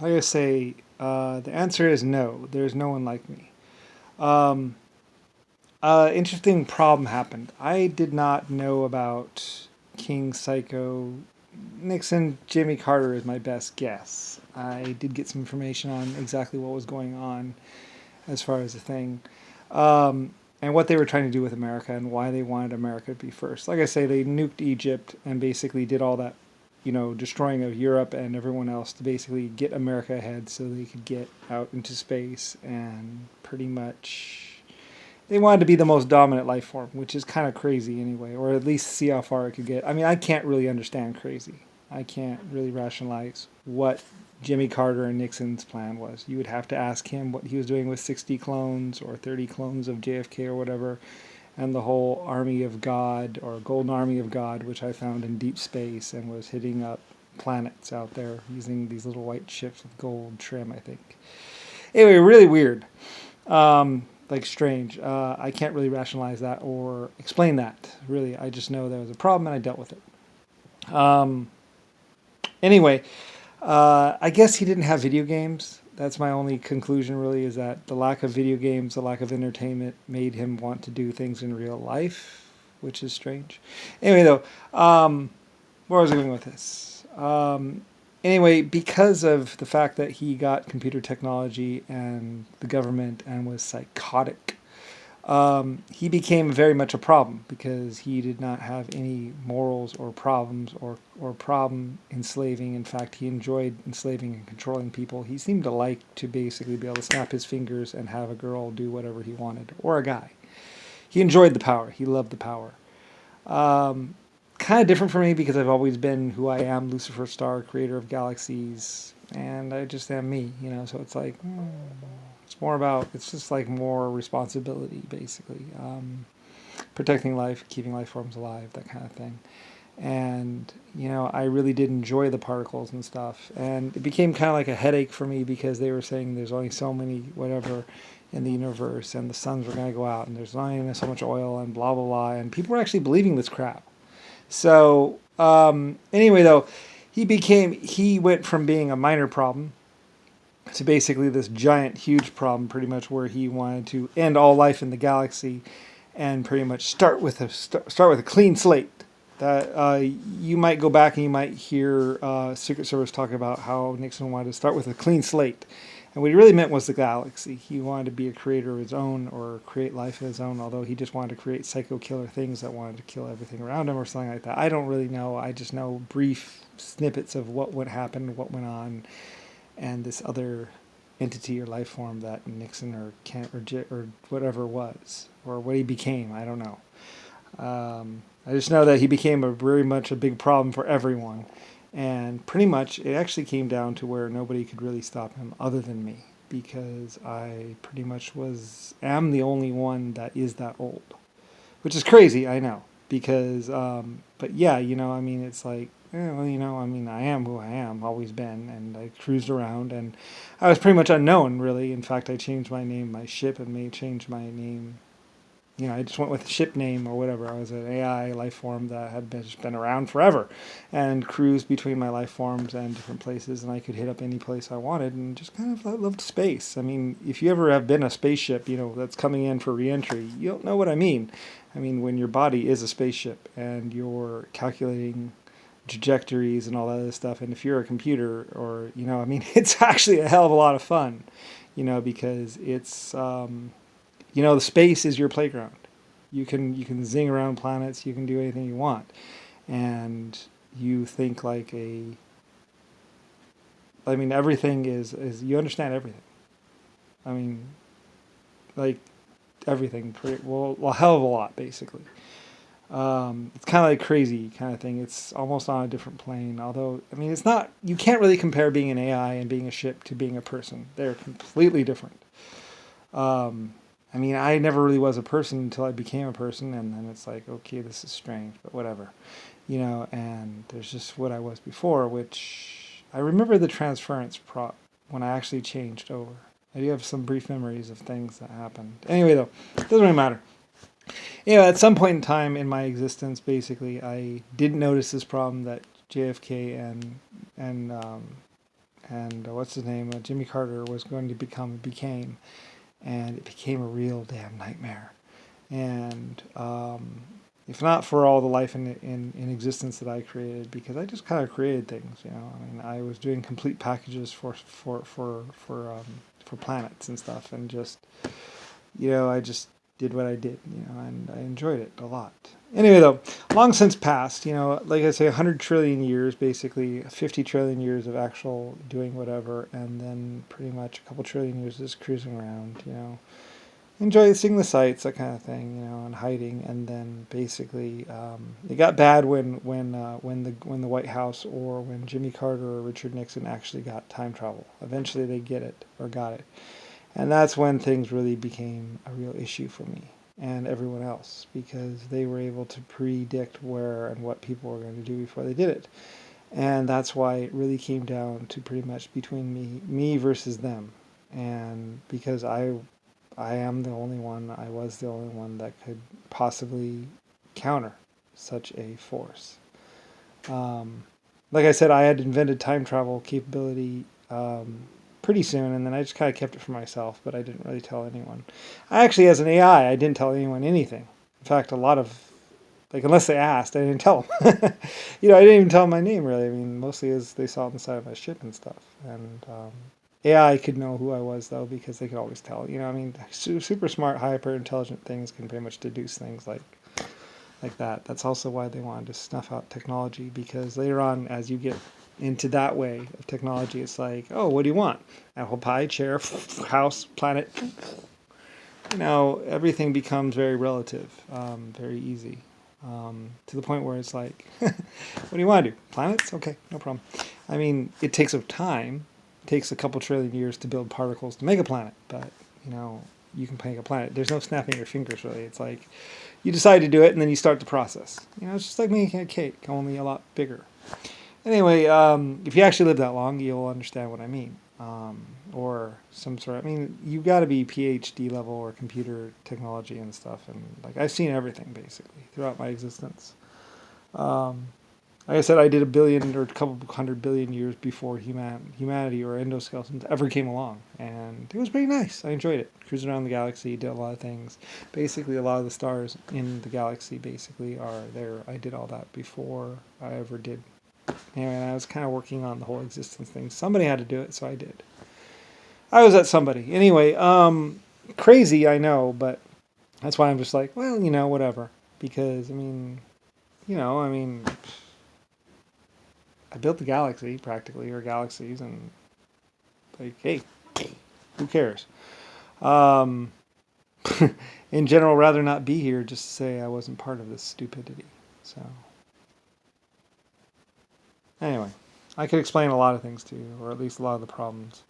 Like I say, the answer is no. There's no one like me. Um, Interesting problem happened. I did not know about King Psycho. Nixon, Jimmy Carter is my best guess. I did get some information on exactly what was going on as far as the thing, and what they were trying to do with America and why they wanted America to be first. Like I say, they nuked Egypt and basically did all that, destroying of Europe and everyone else to basically get America ahead so they could get out into space and pretty much. They wanted to be the most dominant life form, which is kind of crazy anyway, or at least see how far it could get. I mean, I can't really understand crazy. I can't really rationalize what Jimmy Carter and Nixon's plan was. You would have to ask him what he was doing with 60 clones or 30 clones of JFK or whatever, and the whole Army of God or Golden Army of God, which I found in deep space and was hitting up planets out there using these little white ships with gold trim, I think. Anyway, really weird. Like strange. I can't really rationalize that or explain that, really. I just know there was a problem and I dealt with it. Anyway, I guess he didn't have video games. That's my only conclusion, really, is that the lack of video games, the lack of entertainment made him want to do things in real life, which is strange. Anyway, though, where was I going with this? Anyway, because of the fact that he got computer technology and the government and was psychotic, he became very much a problem because he did not have any morals or problems or problem enslaving. In fact, he enjoyed enslaving and controlling people. He seemed to like to basically be able to snap his fingers and have a girl do whatever he wanted, or a guy. He enjoyed the power. He loved the power. Um, Kind of different for me because I've always been who I am, Lucifer Star, creator of galaxies, and I just am me. So it's like, it's more about, it's just like more responsibility, basically. Protecting life, keeping life forms alive, that kind of thing. And, I really did enjoy the particles and stuff. And it became kind of like a headache for me because they were saying there's only so many, whatever, in the universe, and the suns were going to go out, and there's only so much oil, and blah, blah, blah. And people were actually believing this crap. So anyway, though, he went from being a minor problem to basically this giant, huge problem, pretty much where he wanted to end all life in the galaxy and pretty much start with a clean slate. That you might go back and you might hear Secret Service talk about how Nixon wanted to start with a clean slate. And what he really meant was the galaxy. He wanted to be a creator of his own or create life of his own, although he just wanted to create psycho killer things that wanted to kill everything around him or something like that. I don't really know. I just know brief snippets of what would happen, what went on, and this other entity or life form that Nixon or Kent or whatever was, or what he became. I don't know. I just know that he became very much a big problem for everyone. And pretty much it actually came down to where nobody could really stop him other than me because I pretty much am the only one that is that old, which is crazy, I know. Because, but yeah, I mean, it's like, well, I mean, I am who I am, always been, and I cruised around, and I was pretty much unknown, really. In fact, I changed my name, my ship, and may change my name. I just went with the ship name or whatever. I was an AI life form that had just been around forever and cruised between my life forms and different places, and I could hit up any place I wanted and just kind of loved space. I mean, if you ever have been a spaceship, that's coming in for reentry, you don't know what I mean. I mean, when your body is a spaceship and you're calculating trajectories and all that other stuff, and if you're a computer or, I mean, it's actually a hell of a lot of fun, because it's, the space is your playground. You can zing around planets. You can do anything you want, and you think like a. I mean, everything is you understand everything. I mean, like everything. Well, a hell of a lot, basically. It's kind of like crazy kind of thing. It's almost on a different plane. Although, I mean, it's not. You can't really compare being an AI and being a ship to being a person. They're completely different. I mean, I never really was a person until I became a person, and then it's like, okay, this is strange, but whatever, and there's just what I was before, which I remember the transference prop when I actually changed over. I do have some brief memories of things that happened. Anyway, though, it doesn't really matter. At some point in time in my existence, basically, I didn't notice this problem that JFK and and what's his name, Jimmy Carter was going to became, and it became a real damn nightmare. And if not for all the life in existence that I created, because I just kind of created things, you know. I mean, I was doing complete packages for planets and stuff, and just, you know, I just did what I did, you know, and I enjoyed it a lot. Anyway, though, long since past, you know, like I say, 100 trillion years, basically 50 trillion years of actual doing whatever, and then pretty much a couple trillion years just cruising around, you know, enjoy seeing the sights, that kind of thing, you know, and hiding. And then basically, it got bad when the White House, or when Jimmy Carter or Richard Nixon actually got time travel. Eventually, they get it, or got it, and that's when things really became a real issue for me and everyone else, because they were able to predict where and what people were going to do before they did it. And that's why it really came down to pretty much between me versus them. And because I am the only one, I was the only one that could possibly counter such a force. Like I said, I had invented time travel capability pretty soon, and then I just kind of kept it for myself, but I didn't really tell anyone. I actually, as an AI, I didn't tell anyone anything. In fact, a lot of, like, unless they asked, I didn't tell them. You know, I didn't even tell them my name, really. I mean, mostly as they saw it on the side of my ship and stuff. And AI could know who I was, though, because they could always tell. You know, I mean, super smart, hyper intelligent things can pretty much deduce things like that. That's also why they wanted to snuff out technology, because later on, as you get into that way of technology, it's like, oh, what do you want? Apple pie, chair, house, planet. You know, everything becomes very relative, very easy, to the point where it's like, what do you want to do? Planets? Okay, no problem. I mean, it takes a time. It takes a couple trillion years to build particles to make a planet, but, you know, you can make a planet. There's no snapping your fingers, really. It's like you decide to do it, and then you start the process. You know, it's just like making a cake, only a lot bigger. Anyway, if you actually live that long, you'll understand what I mean. Or some sort of, I mean, you've got to be PhD level or computer technology and stuff. And like, I've seen everything basically throughout my existence. Um, like I said, I did a billion or a couple 100 billion years before humanity or endoskeletons ever came along. And it was pretty nice. I enjoyed it. Cruising around the galaxy, did a lot of things. Basically, a lot of the stars in the galaxy basically are there. I did all that before I ever did. Anyway, I was kind of working on the whole existence thing. Somebody had to do it, so I did. I was at somebody. Anyway, crazy, I know, but that's why I'm just like, well, you know, whatever. Because, I mean, you know, I mean, I built the galaxy, practically, or galaxies, and, like, hey, who cares? Um, in general, rather not be here just to say I wasn't part of this stupidity. So, anyway, I could explain a lot of things to you, or at least a lot of the problems.